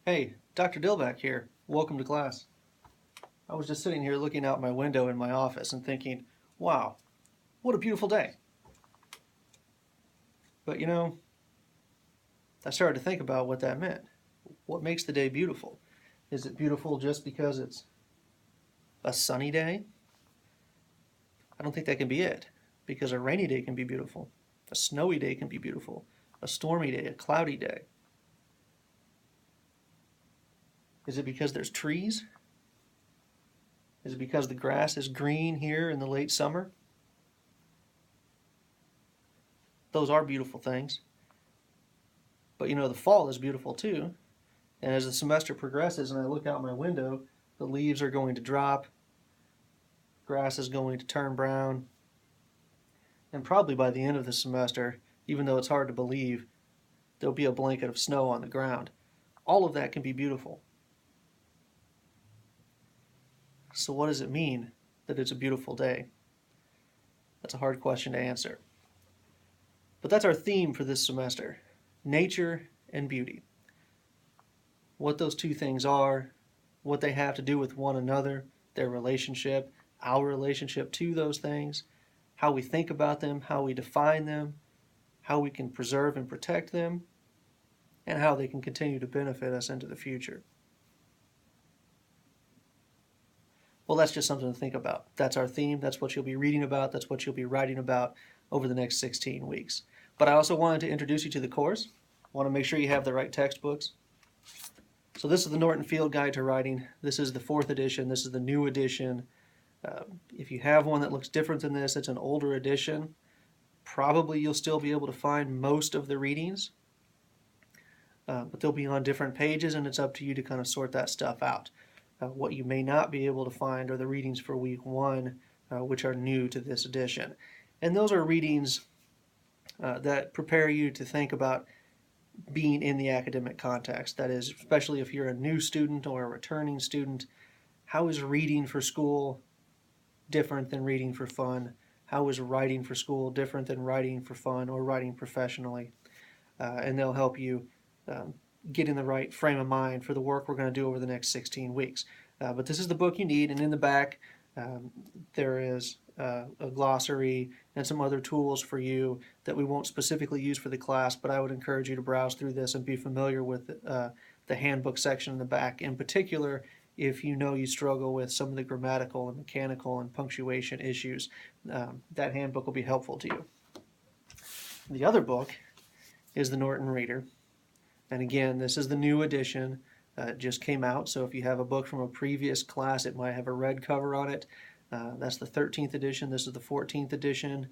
Hey, Dr. Dilbeck here. Welcome to class. I was just sitting here looking out my window in my office and thinking, wow, what a beautiful day. But I started to think about what that meant. What makes the day beautiful? Is it beautiful just because it's a sunny day? I don't think that can be it, because a rainy day can be beautiful. A snowy day can be beautiful. A stormy day, a cloudy day. Is it because there's trees? Is it because the grass is green here in the late summer? Those are beautiful things. But the fall is beautiful too. And as the semester progresses and I look out my window, the leaves are going to drop, grass is going to turn brown, and probably by the end of the semester, even though it's hard to believe, there'll be a blanket of snow on the ground. All of that can be beautiful. So what does it mean that it's a beautiful day? That's a hard question to answer. But that's our theme for this semester: nature and beauty. What those two things are, what they have to do with one another, their relationship, our relationship to those things, how we think about them, how we define them, how we can preserve and protect them, and how they can continue to benefit us into the future. Well, that's just something to think about. That's our theme. That's what you'll be reading about. That's what you'll be writing about over the next 16 weeks. But I also wanted to introduce you to the course. I want to make sure you have the right textbooks. So this is the Norton Field Guide to Writing. This is the 4th edition. This is the new edition. If you have one that looks different than this, it's an older edition. Probably you'll still be able to find most of the readings, but they'll be on different pages, and it's up to you to kind of sort that stuff out. What you may not be able to find are the readings for week 1, which are new to this edition. And those are readings that prepare you to think about being in the academic context. That is, especially if you're a new student or a returning student, how is reading for school different than reading for fun? How is writing for school different than writing for fun or writing professionally? And they'll help you get in the right frame of mind for the work we're going to do over the next 16 weeks. But this is the book you need, and in the back there is a glossary and some other tools for you that we won't specifically use for the class, but I would encourage you to browse through this and be familiar with the handbook section in the back, in particular if you know you struggle with some of the grammatical and mechanical and punctuation issues. That handbook will be helpful to you. The other book is the Norton Reader. And again, this is the new edition. It just came out, so if you have a book from a previous class, it might have a red cover on it. That's the 13th edition. This is the 14th edition.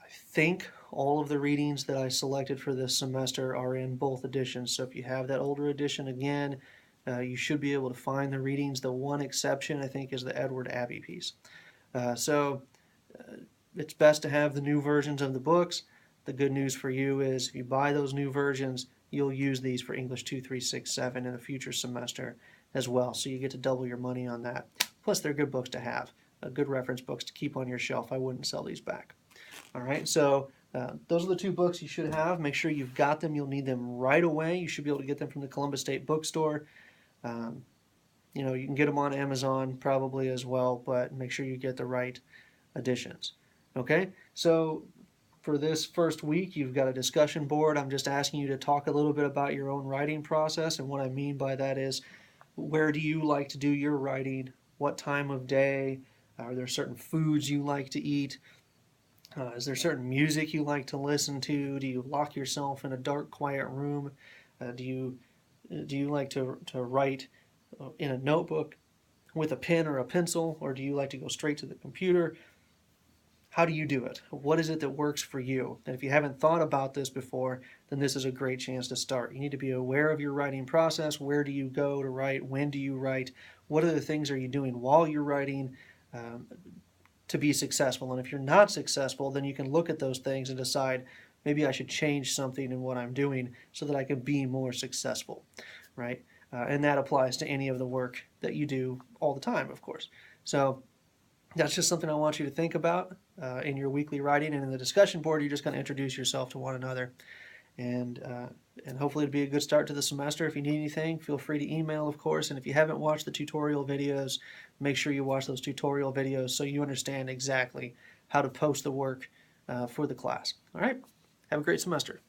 I think all of the readings that I selected for this semester are in both editions. So if you have that older edition, again, you should be able to find the readings. The one exception, I think, is the Edward Abbey piece. It's best to have the new versions of the books. The good news for you is if you buy those new versions, you'll use these for English 2, 3, 6, 7 in a future semester as well. So you get to double your money on that. Plus, they're good books to have, good reference books to keep on your shelf. I wouldn't sell these back. All right, so those are the two books you should have. Make sure you've got them. You'll need them right away. You should be able to get them from the Columbus State Bookstore. You can get them on Amazon probably as well, but make sure you get the right editions. Okay, so for this first week, you've got a discussion board. I'm just asking you to talk a little bit about your own writing process, and what I mean by that is, where do you like to do your writing? What time of day? Are there certain foods you like to eat? Is there certain music you like to listen to? Do you lock yourself in a dark, quiet room? Do you like to write in a notebook with a pen or a pencil, or do you like to go straight to the computer? How do you do it? What is it that works for you? And if you haven't thought about this before, then this is a great chance to start. You need to be aware of your writing process. Where do you go to write? When do you write? What other things are you doing while you're writing to be successful? And if you're not successful, then you can look at those things and decide, maybe I should change something in what I'm doing so that I can be more successful, right? And that applies to any of the work that you do all the time, of course. So that's just something I want you to think about in your weekly writing. And in the discussion board, you're just going to introduce yourself to one another. and hopefully it'll be a good start to the semester. If you need anything, feel free to email, of course. And if you haven't watched the tutorial videos, make sure you watch those tutorial videos so you understand exactly how to post the work for the class. All right? Have a great semester.